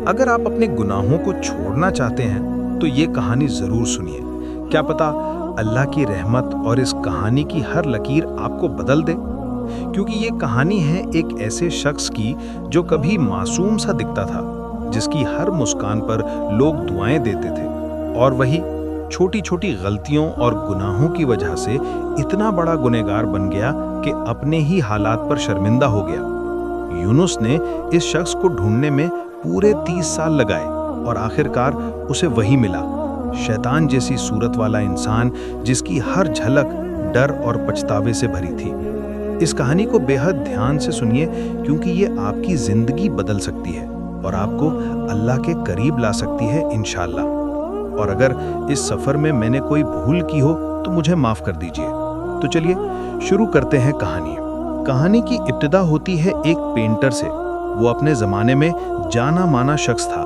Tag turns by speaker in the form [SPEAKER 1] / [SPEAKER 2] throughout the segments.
[SPEAKER 1] अगर आप अपने गुनाहों को छोड़ना चाहते हैं तो ये कहानी ज़रूर सुनिए। क्या पता अल्लाह की रहमत और इस कहानी की हर लकीर आपको बदल दे। क्योंकि ये कहानी है एक ऐसे शख्स की जो कभी मासूम सा दिखता था, जिसकी हर मुस्कान पर लोग दुआएं देते थे, और वही छोटी छोटी गलतियों और गुनाहों की वजह से इतना बड़ा गुनहगार बन गया कि अपने ही हालात पर शर्मिंदा हो गया। यूनुस ने इस शख्स को ढूंढने में पूरे 30 साल लगाए और आखिरकार उसे वही मिला, शैतान जैसी सूरत वाला इंसान जिसकी हर झलक डर और पछतावे से भरी थी। इस कहानी को बेहद ध्यान से सुनिए, क्योंकि ये आपकी जिंदगी बदल सकती है और आपको अल्लाह के करीब ला सकती है इंशाअल्लाह। और अगर इस सफर में मैंने कोई भूल की हो तो मुझे माफ कर दीजिए। तो चलिए शुरू करते हैं कहानी। कहानी की इब्तिदा होती है एक पेंटर से। वो अपने जमाने में जाना माना शख्स था।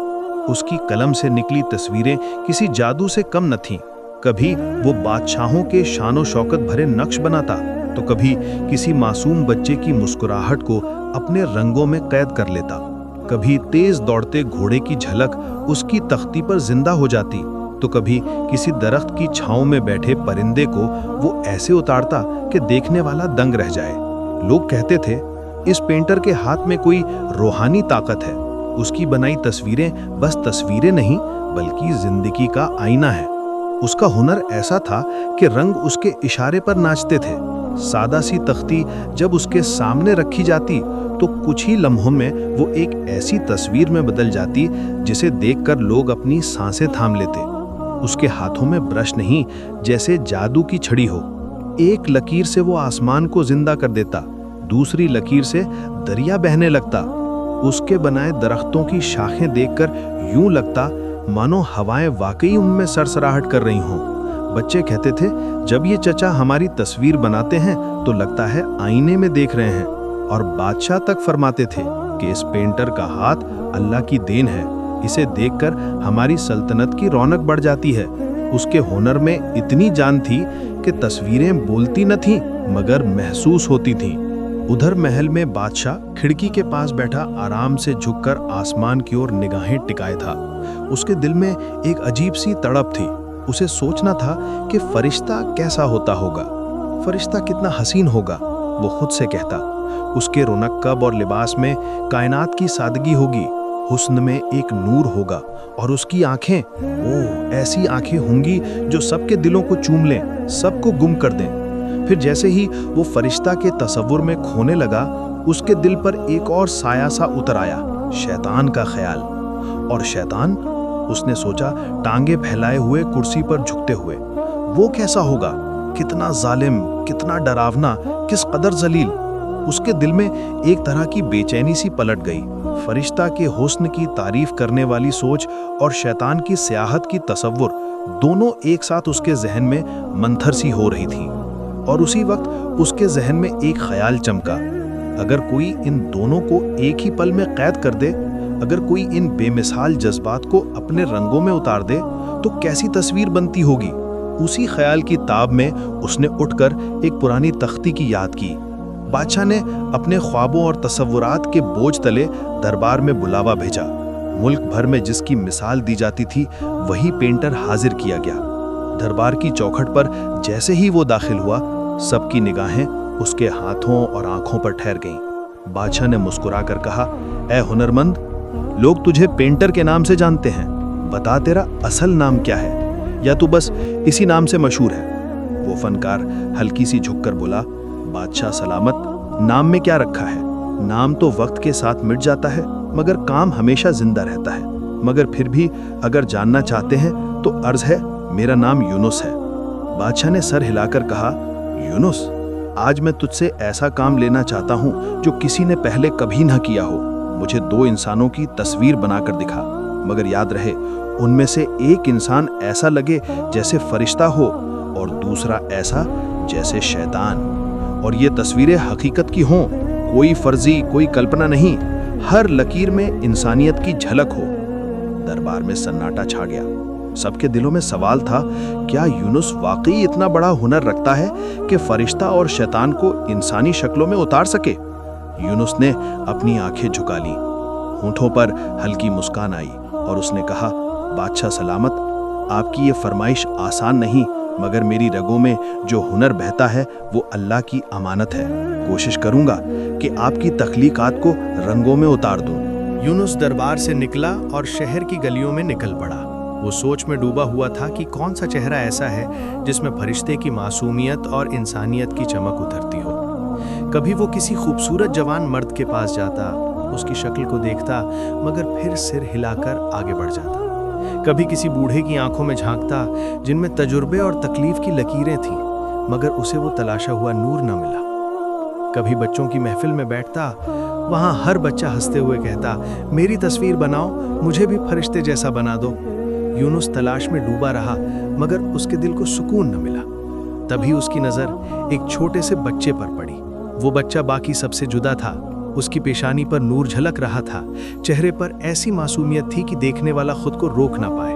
[SPEAKER 1] उसकी कलम से निकली तस्वीरें किसी जादू से कम न थीं। कभी वो बादशाहों के शानो शौकत भरे नक्श बनाता, तो कभी किसी मासूम बच्चे की मुस्कुराहट को अपने रंगों में कैद कर लेता। कभी तेज दौड़ते घोड़े की झलक उसकी तख्ती पर जिंदा हो जाती, तो कभी किसी दरख्त की छांव में बैठे परिंदे को वो ऐसे उतारता कि देखने वाला दंग रह जाए। लोग कहते थे, इस पेंटर के हाथ में कोई रूहानी ताकत है। उसकी बनाई तस्वीरें बस तस्वीरें नहीं, बल्कि जिंदगी का आईना है। उसका हुनर ऐसा था कि रंग उसके इशारे पर नाचते थे। सादा सी तख्ती जब उसके सामने रखी जाती तो कुछ ही लम्हों में वो एक ऐसी तस्वीर में बदल जाती जिसे देखकर लोग अपनी सांसें थाम लेते। उसके हाथों में ब्रश नहीं, जैसे जादू की छड़ी हो। एक लकीर से वो आसमान को जिंदा कर देता, दूसरी लकीर से दरिया बहने लगता। उसके बनाए दरख्तों की शाखें देखकर यूं लगता मानो हवाएं वाकई उनमें सरसराहट कर रही हों। बच्चे कहते थे, जब ये चचा हमारी तस्वीर बनाते हैं तो लगता है आईने में देख रहे हैं। और बादशाह तक फरमाते थे कि इस पेंटर का हाथ अल्लाह की देन है, इसे देखकर हमारी सल्तनत की रौनक बढ़ जाती है। उसके हुनर में इतनी जान थी कि तस्वीरें बोलती न थीं, मगर महसूस होती थीं। उधर महल में बादशाह खिड़की के पास बैठा आराम से झुककर आसमान की ओर निगाहें टिकाए था। उसके दिल में एक अजीब सी तड़प थी। उसे सोचना था कि फरिश्ता कैसा होता होगा, फरिश्ता कितना हसीन होगा। वो खुद से कहता, उसके रौनक और लिबास में कायनात की सादगी होगी, हुस्न में एक नूर होगा, और उसकी आंखें, ओह ऐसी आंखें होंगी जो सबके दिलों को चूम लें, सबको गुम कर दें। फिर जैसे ही वो फरिश्ता के तसव्वुर में खोने लगा, उसके दिल पर एक और साया सा उतर आया, शैतान का ख्याल। और शैतान, उसने सोचा, टांगे फैलाए हुए कुर्सी पर झुकते हुए, वो कैसा होगा, कितना जालिम, कितना डरावना, किस कदर जलील। उसके दिल में एक तरह की बेचैनी सी पलट गई। फरिश्ता के हुस्न की तारीफ करने वाली सोच और शैतान की सियाहत की तसव्वुर दोनों एक साथ उसके जहन में मंथर सी हो रही थी। और उसी वक्त उसके जहन में एक ख्याल चमका, अगर कोई इन दोनों को एक ही पल में कैद कर दे, अगर कोई इन बेमिसाल जज्बात को अपने रंगों में उतार दे, तो कैसी तस्वीर बनती होगी। उसी ख्याल की ताब में उसने उठकर एक पुरानी तख्ती की याद की। बादशाह ने अपने ख्वाबों और तसव्वुरात के बोझ तले दरबार में बुलावा भेजा। मुल्क भर में जिसकी मिसाल दी जाती थी, वही पेंटर हाजिर किया गया। दरबार की चौखट पर जैसे ही वो दाखिल हुआ, सबकी निगाहें उसके हाथों और आंखों पर ठहर गईं। बादशाह ने मुस्कुराकर कहा, ऐ हुनरमंद, लोग तुझे पेंटर के नाम से जानते हैं, बता तेरा असल नाम क्या है, या तू बस इसी नाम से मशहूर है। वो फनकार हल्की सी झुककर बोला, बादशाह सलामत, नाम में क्या रखा है, नाम तो वक्त के साथ मिट जाता है, मगर काम हमेशा जिंदा रहता है। मगर फिर भी अगर जानना चाहते हैं तो अर्ज है, मेरा नाम यूनुस है। बादशाह ने सर हिलाकर कहा, यूनुस, आज मैं तुझसे ऐसा काम लेना चाहता हूँ जो किसी ने पहले कभी ना किया हो। मुझे 2 इंसानों की तस्वीर बनाकर दिखा, मगर याद रहे, उनमें से एक इंसान ऐसा लगे जैसे फरिश्ता हो और दूसरा ऐसा जैसे शैतान। और ये तस्वीरें हकीकत की हों, कोई फर्जी, कोई कल्पना नहीं, हर लकीर में इंसानियत की झलक हो। दरबार में सन्नाटा छा गया। सबके दिलों में सवाल था, क्या यूनुस वाकई इतना बड़ा हुनर रखता है कि फरिश्ता और शैतान को इंसानी शक्लों में उतार सके? यूनुस ने अपनी आंखें झुका लीं।
[SPEAKER 2] होंठों पर हल्की मुस्कान आई और उसने कहा, बादशाह सलामत, आपकी ये फरमाइश आसान नहीं, मगर मेरी रगों में जो हुनर बहता है वो अल्लाह की अमानत है। कोशिश करूंगा कि आपकी तख्लीकात को रंगों में उतार दूं।
[SPEAKER 1] यूनुस दरबार से निकला और शहर की गलियों में निकल पड़ा। वो सोच में डूबा हुआ था कि कौन सा चेहरा ऐसा है जिसमें फरिश्ते की मासूमियत और इंसानियत की चमक उतरती हो। कभी वो किसी खूबसूरत जवान मर्द के पास जाता, उसकी शक्ल को देखता, मगर फिर सिर हिलाकर आगे बढ़ जाता। कभी किसी बूढ़े की आंखों में झांकता जिनमें तजुर्बे और तकलीफ की लकीरें थीं, मगर उसे वो तलाशा हुआ नूर न मिला। कभी बच्चों की महफिल में बैठता, वहां हर बच्चा हंसते हुए कहता, मेरी तस्वीर बनाओ, मुझे भी फरिश्ते जैसा बना दो। यूनुस तलाश में डूबा रहा, मगर उसके दिल को सुकून न मिला। तभी उसकी नजर एक छोटे से बच्चे पर पड़ी। वो बच्चा बाकी सबसे जुदा था। उसकी पेशानी पर नूर झलक रहा था। चेहरे पर ऐसी मासूमियत थी कि देखने वाला खुद को रोक ना पाए।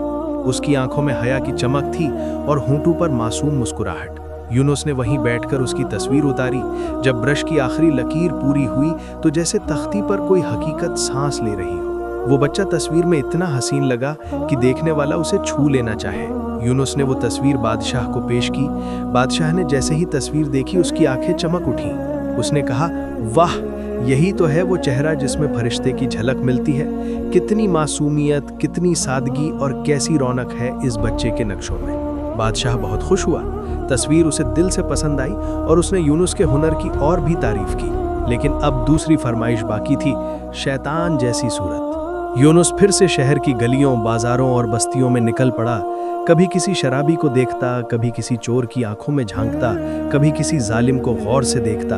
[SPEAKER 1] उसकी आंखों में हया की चमक थी और होंठों पर मासूम मुस्कुराहट। यूनुस ने वहीं बैठकर उसकी तस्वीर उतारी। जब ब्रश की आखिरी लकीर पूरी हुई तो जैसे तख्ती पर कोई हकीकत सांस ले रही हो। वो बच्चा तस्वीर में इतना हसीन लगा कि देखने वाला उसे छू लेना चाहे। यूनुस ने वो तस्वीर बादशाह को पेश की। बादशाह ने जैसे ही तस्वीर देखी, उसकी आंखें चमक उठी। उसने कहा, वाह, यही तो है वो चेहरा जिसमें फरिश्ते की झलक मिलती है। कितनी मासूमियत, कितनी सादगी और कैसी रौनक है इस बच्चे के नक्शों में। बादशाह बहुत खुश हुआ। तस्वीर उसे दिल से पसंद आई और उसने यूनुस के हुनर की और भी तारीफ की। लेकिन अब दूसरी फरमाइश बाकी थी, शैतान जैसी सूरत। यूनुस फिर से शहर की गलियों, बाजारों और बस्तियों में निकल पड़ा। कभी किसी शराबी को देखता, कभी किसी चोर की आंखों में झांकता, कभी किसी जालिम को गौर से देखता।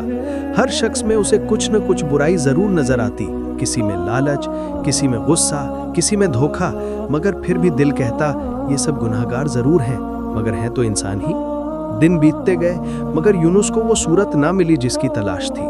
[SPEAKER 1] हर शख्स में उसे कुछ न कुछ बुराई जरूर नजर आती। किसी में लालच, किसी में गुस्सा, किसी में धोखा, मगर फिर भी दिल कहता, ये सब गुनाहगार जरूर हैं, मगर हैं तो इंसान ही। दिन बीतते गए, मगर यूनुस को वो सूरत ना मिली जिसकी तलाश थी।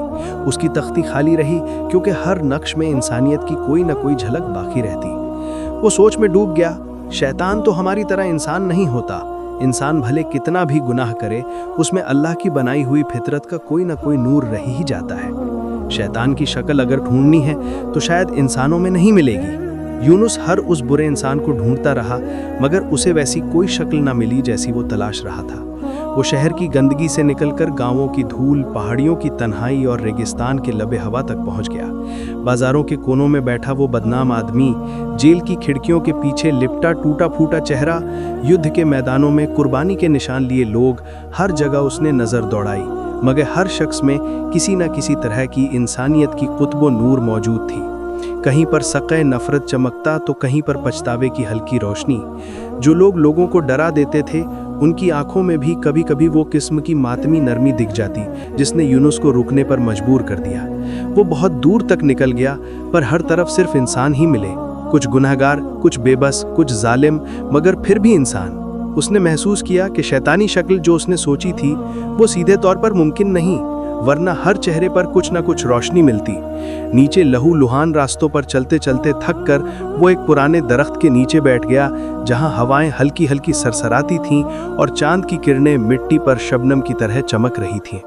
[SPEAKER 1] उसकी तख्ती खाली रही, क्योंकि हर नक्श में इंसानियत की कोई ना कोई झलक बाकी रहती। वो सोच में डूब गया, शैतान तो हमारी तरह इंसान नहीं होता। इंसान भले कितना भी गुनाह करे, उसमें अल्लाह की बनाई हुई फितरत का कोई ना कोई नूर रह ही जाता है। शैतान की शक्ल अगर ढूंढनी है तो शायद इंसानों में नहीं मिलेगी। यूनुस हर उस बुरे इंसान को ढूंढता रहा, मगर उसे वैसी कोई शक्ल ना मिली जैसी वो तलाश रहा था। वो शहर की गंदगी से निकलकर गांवों की धूल, पहाड़ियों की तन्हाई और रेगिस्तान के लबे हवा तक पहुंच गया। बाजारों के कोनों में बैठा वो बदनाम आदमी, जेल की खिड़कियों के पीछे लिपटा टूटा फूटा चेहरा, युद्ध के मैदानों में कुर्बानी के निशान लिए लोग, हर जगह उसने नजर दौड़ाई, मगर हर शख्स में किसी न किसी तरह की इंसानियत की कुतुब नूर मौजूद थी। कहीं पर सक़े नफरत चमकता तो कहीं पर पछतावे की हल्की रोशनी। जो लोग लोगों को डरा देते थे, उनकी आंखों में भी कभी कभी वो किस्म की मातमी नरमी दिख जाती, जिसने यूनुस को रुकने पर मजबूर कर दिया। वो बहुत दूर तक निकल गया, पर हर तरफ सिर्फ इंसान ही मिले। कुछ गुनहगार, कुछ बेबस, कुछ जालिम, मगर फिर भी इंसान। उसने महसूस किया कि शैतानी शक्ल जो उसने सोची थी वो सीधे तौर पर मुमकिन नहीं, वरना हर चेहरे पर कुछ न कुछ रोशनी मिलती। नीचे लहू लुहान रास्तों पर चलते चलते थक कर वो एक पुराने दरख्त के नीचे बैठ गया, जहां हवाएं हल्की हल्की सरसराती थीं और चांद की किरणें मिट्टी पर शबनम की तरह चमक रही थीं।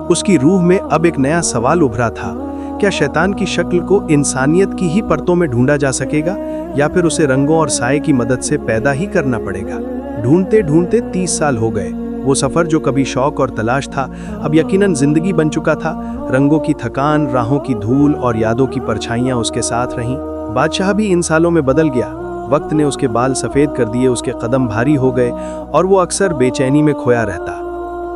[SPEAKER 1] उसकी रूह में अब एक नया सवाल उभरा था, क्या शैतान की शक्ल को इंसानियत की ही परतों में ढूंढा जा सकेगा, या फिर उसे रंगों और साए की मदद से पैदा ही करना पड़ेगा। ढूंढते ढूंढते 30 साल हो गए। वो सफ़र जो कभी शौक और तलाश था, अब यकीनन जिंदगी बन चुका था। रंगों की थकान, राहों की धूल और यादों की परछाइयां उसके साथ रहीं। बादशाह भी इन सालों में बदल गया। वक्त ने उसके बाल सफ़ेद कर दिए, उसके कदम भारी हो गए और वो अक्सर बेचैनी में खोया रहता।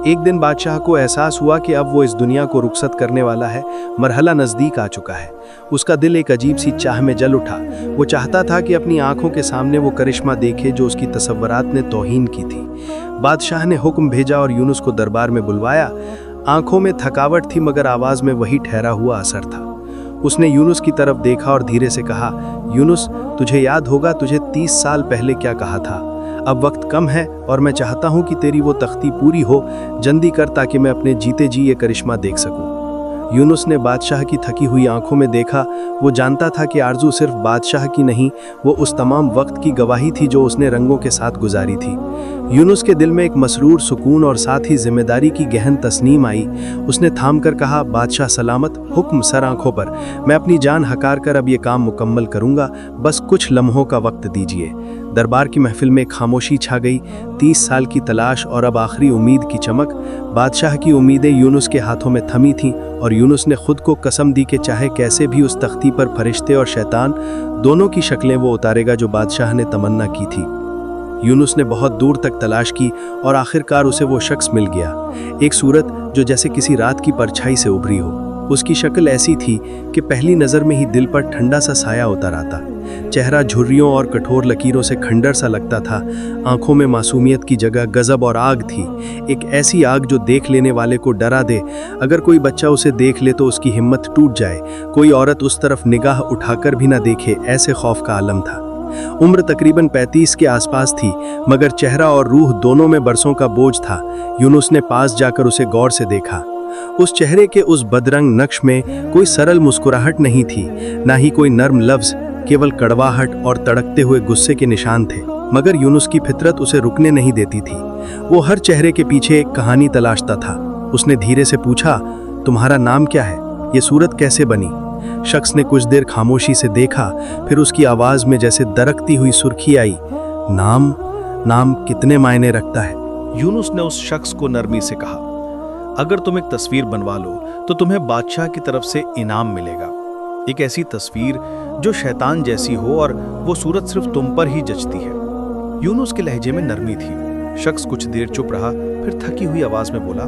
[SPEAKER 1] एक दिन बादशाह को एहसास हुआ कि अब वो इस दुनिया को रुखसत करने वाला है, मरहला नज़दीक आ चुका है। उसका दिल एक अजीब सी चाह में जल उठा। वो चाहता था कि अपनी आंखों के सामने वो करिश्मा देखे जो उसकी तसव्वुरात ने तौहीन की थी। बादशाह ने हुक्म भेजा और यूनुस को दरबार में बुलवाया। आंखों में थकावट थी, मगर आवाज़ में वही ठहरा हुआ असर था। उसने यूनुस की तरफ देखा और धीरे से कहा, यूनुस, तुझे याद होगा तुझे 30 साल पहले क्या कहा था। अब वक्त कम है और मैं चाहता हूँ कि तेरी वो तख्ती पूरी हो। जल्दी कर ताकि मैं अपने जीते जी ये करिश्मा देख सकूँ। यूनुस ने बादशाह की थकी हुई आंखों में देखा। वो जानता था कि आरजू सिर्फ बादशाह की नहीं, वो उस तमाम वक्त की गवाही थी जो उसने रंगों के साथ गुजारी थी।
[SPEAKER 2] यूनुस के दिल में एक मसरूर सुकून और साथ ही जिम्मेदारी की गहन तस्नीम आई। उसने थाम कर कहा, बादशाह सलामत, हुक्म सर आंखों पर। मैं अपनी जान हकार कर अब ये काम मुकम्मल करूंगा, बस कुछ लम्हों का वक्त दीजिए। दरबार की महफिल में खामोशी छा गई। 30 साल की तलाश और अब आखिरी उम्मीद की चमक। बादशाह की उम्मीदें यूनुस के हाथों में थमी थीं और यूनुस ने खुद को कसम दी कि चाहे कैसे भी उस तख्ती पर फरिश्ते और शैतान दोनों की शक्लें वो उतारेगा जो बादशाह ने तमन्ना की थी। यूनुस ने बहुत दूर तक तलाश की और आखिरकार उसे वो शख्स मिल गया। एक सूरत जो जैसे किसी रात की परछाई से उभरी हो। उसकी शक्ल ऐसी थी कि पहली नज़र में ही दिल पर ठंडा सा साया उतर आता। चेहरा झुर्रियों और कठोर लकीरों से खंडर सा लगता था। आंखों में मासूमियत की जगह गजब और आग थी, एक ऐसी आग जो देख लेने वाले को डरा दे। अगर कोई बच्चा उसे देख ले तो उसकी हिम्मत टूट जाए। कोई औरत उस तरफ निगाह उठाकर भी ना देखे, ऐसे खौफ का आलम था। उम्र तकरीबन 35 के आसपास थी, मगर चेहरा और रूह दोनों में बरसों का बोझ था। यूनुस ने पास जाकर उसे गौर से देखा। उस चेहरे के उस बदरंग नक्श में कोई सरल मुस्कुराहट नहीं थी, ना ही कोई नर्म लफ्ज, केवल कड़वाहट और तड़कते हुए गुस्से के निशान थे। मगर यूनुस की फितरत उसे रुकने नहीं देती थी। वो हर चेहरे के पीछे एक कहानी तलाशता था। उसने धीरे से पूछा, तुम्हारा नाम क्या है? ये सूरत कैसे बनी? शख्स ने कुछ देर खामोशी से देखा, फिर उसकी आवाज में जैसे दरकती हुई सुर्खी आई, नाम? नाम कितने मायने रखता है?
[SPEAKER 1] यूनुस ने उस शख्स को नरमी से कहा, अगर तुम एक तस्वीर बनवा लो तो तुम्हें बादशाह की तरफ से इनाम मिलेगा। एक ऐसी तस्वीर जो शैतान जैसी हो और वो सूरत सिर्फ तुम पर ही जचती है। यूनुस के लहजे में नरमी थी। शख्स कुछ देर चुप रहा, फिर थकी हुई आवाज में बोला,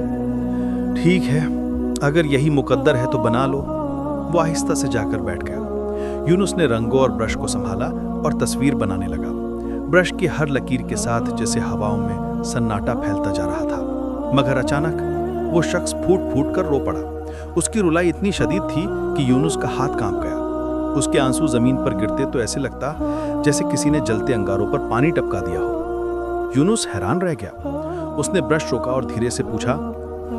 [SPEAKER 1] ठीक है, अगर यही मुकद्दर है तो बना लो। वो आहिस्ता से जाकर बैठ गया। यूनुस ने रंगों और ब्रश को संभाला और तस्वीर बनाने लगा। ब्रश की हर लकीर के साथ जैसे हवाओं में सन्नाटा फैलता जा रहा था। मगर अचानक वो शख्स फूट फूट कर रो पड़ा। उसकी रुलाई इतनी शदीद थी कि यूनुस का हाथ कांप गया। उसके आंसू जमीन पर गिरते तो ऐसे लगता जैसे किसी ने जलते अंगारों पर पानी टपका दिया हो। यूनुस हैरान रह गया। उसने ब्रश रोका और धीरे से पूछा,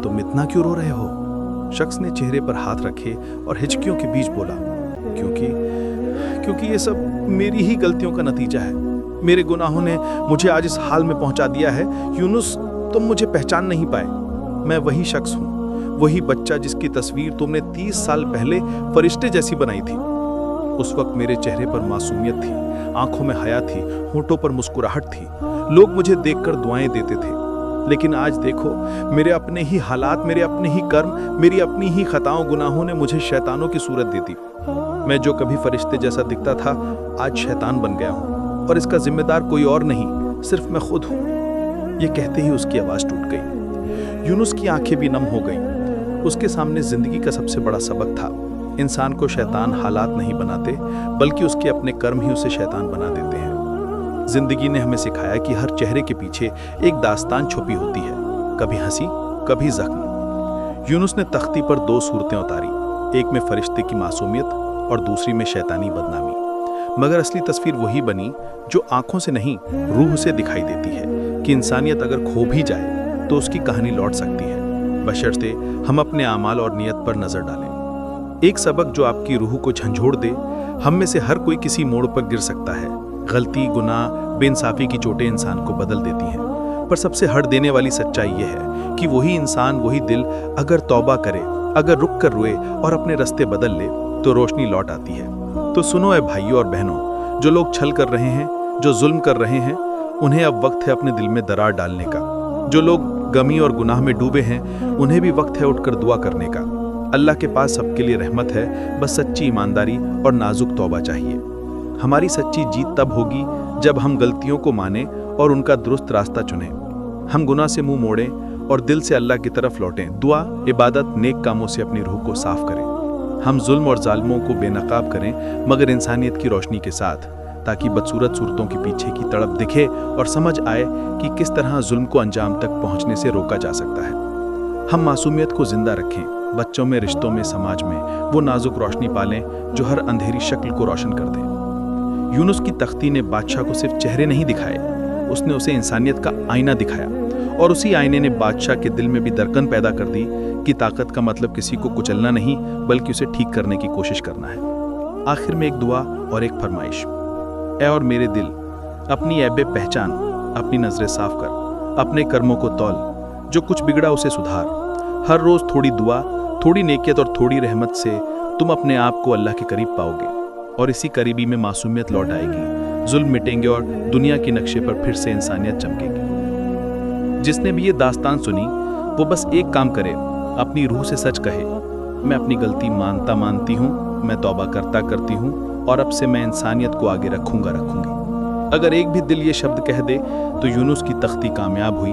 [SPEAKER 1] तुम इतना क्यों रो रहे हो? शख्स ने चेहरे पर हाथ रखे और हिचकियों के बीच बोला, क्योंकि ये सब मेरी ही गलतियों का नतीजा है। मेरे गुनाहों ने मुझे आज इस हाल में पहुंचा दिया है। यूनुस, तुम मुझे पहचान नहीं पाए। मैं वही शख्स हूँ, वही बच्चा जिसकी तस्वीर तुमने 30 साल पहले फरिश्ते जैसी बनाई थी। उस वक्त मेरे चेहरे पर मासूमियत थी, आंखों में हया थी, होठों पर मुस्कुराहट थी। लोग मुझे देखकर दुआएं देते थे। लेकिन आज देखो, मेरे अपने ही हालात, मेरे अपने ही कर्म, मेरी अपनी ही खताओं गुनाहों ने मुझे शैतानों की सूरत दे दी। मैं जो कभी फरिश्ते जैसा दिखता था, आज शैतान बन गया हूँ और इसका जिम्मेदार कोई और नहीं, सिर्फ मैं खुद हूँ। ये कहते ही उसकी आवाज टूट गई। यूनुस की आंखें भी नम हो गईं। उसके सामने जिंदगी का सबसे बड़ा सबक था। इंसान को शैतान हालात नहीं बनाते, बल्कि उसके अपने कर्म ही उसे शैतान बना देते हैं। जिंदगी ने हमें सिखाया कि हर चेहरे के पीछे एक दास्तान छुपी होती है, कभी हंसी, कभी जख्म। यूनुस ने तख्ती पर 2 सूरतें उतारी, एक में फरिश्ते की मासूमियत और दूसरी में शैतानी बदनामी। मगर असली तस्वीर वही बनी जो आंखों से नहीं, रूह से दिखाई देती है कि इंसानियत अगर खो भी जाए तो उसकी कहानी लौट सकती है, बशर्ते हम अपने आमाल और नियत पर नजर डालें। एक सबक जो आपकी रूह को झंझोड़ दे। हम में से हर कोई किसी मोड़ पर गिर सकता है। गलती, गुनाह, बेइंसाफी की चोटें इंसान को बदल देती हैं। पर सबसे हट देने वाली सच्चाई यह है कि वही इंसान, वही दिल अगर तौबा करे, अगर रुक कर रोए और अपने रास्ते बदल ले तो रोशनी लौट आती है। तो सुनो ए भाइयों और बहनों, जो लोग छल कर रहे हैं, जो जुल्म कर रहे हैं, उन्हें अब वक्त है अपने दिल में दरार डालने का। जो लोग गमी और गुनाह में डूबे हैं, उन्हें भी वक्त है उठकर दुआ करने का। अल्लाह के पास सबके लिए रहमत है, बस सच्ची ईमानदारी और नाजुक तौबा चाहिए। हमारी सच्ची जीत तब होगी जब हम गलतियों को माने और उनका दुरुस्त रास्ता चुनें। हम गुनाह से मुंह मोड़ें और दिल से अल्लाह की तरफ लौटें। दुआ, इबादत, नेक कामों से अपनी रूह को साफ करें। हम जुल्म और जालिमों को बेनकाब करें, मगर इंसानियत की रोशनी के साथ, ताकि बदसूरत सूरतों के पीछे की तड़प दिखे और समझ आए कि किस तरह जुल्म को अंजाम तक पहुंचने से रोका जा सकता है। हम मासूमियत को जिंदा रखें, बच्चों में, रिश्तों में, समाज में वो नाजुक रोशनी पालें जो हर अंधेरी शक्ल को रोशन कर दे। यूनुस की तख्ती ने बादशाह को सिर्फ चेहरे नहीं दिखाए, उसने उसे इंसानियत का आईना दिखाया, और उसी आईने ने बादशाह के दिल में भी दरकन पैदा कर दी कि ताकत का मतलब किसी को कुचलना नहीं, बल्कि उसे ठीक करने की कोशिश करना है। आखिर में एक दुआ और एक फरमाइश, ऐ और मेरे दिल, अपनी ऐबे पहचान, अपनी नजरें साफ कर,
[SPEAKER 2] अपने कर्मों को तौल, जो कुछ बिगड़ा उसे सुधार। हर रोज थोड़ी दुआ, थोड़ी नेकियत और थोड़ी रहमत से तुम अपने आप को अल्लाह के करीब पाओगे, और इसी करीबी में मासूमियत लौट आएगी, जुल्म मिटेंगे और दुनिया के नक्शे पर फिर से इंसानियत चमकेगी। जिसने भी ये दास्तान सुनी वो बस एक काम करे, अपनी रूह से सच कहे, मैं अपनी गलती मानती हूँ, मैं तौबा करती हूँ, और अब से मैं इंसानियत को आगे रखूंगी। अगर एक भी दिल ये शब्द कह दे तो यूनुस की तख्ती कामयाब हुई,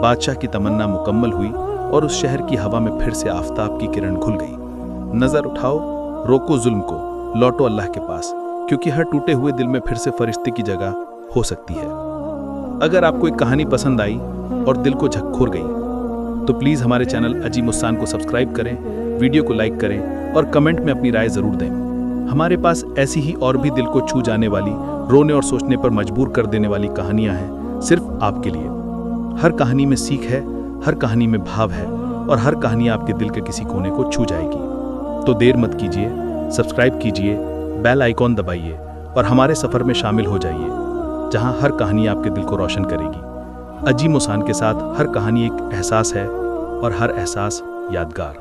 [SPEAKER 2] बादशाह की तमन्ना मुकम्मल हुई, और उस शहर की हवा में फिर से आफताब की किरण घुल गई। नजर उठाओ, रोको जुल्म को, लौटो अल्लाह के पास, क्योंकि हर टूटे हुए दिल में फिर से फरिश्ते की जगह हो सकती है। अगर आपको एक कहानी पसंद आई और दिल को झकझोर गई तो प्लीज़ हमारे चैनल अजीम मुस्कान को सब्सक्राइब करें, वीडियो को लाइक करें और कमेंट में अपनी राय ज़रूर दें। हमारे पास ऐसी ही और भी दिल को छू जाने वाली, रोने और सोचने पर मजबूर कर देने वाली कहानियां हैं, सिर्फ आपके लिए। हर कहानी में सीख है, हर कहानी में भाव है, और हर कहानी आपके दिल के किसी कोने को छू जाएगी। तो देर मत कीजिए, सब्सक्राइब कीजिए, बेल आइकॉन दबाइए और हमारे सफ़र में शामिल हो जाइए, जहां हर कहानी आपके दिल को रोशन करेगी। अजीम मुस्कान के साथ हर कहानी एक एहसास है और हर एहसास यादगार।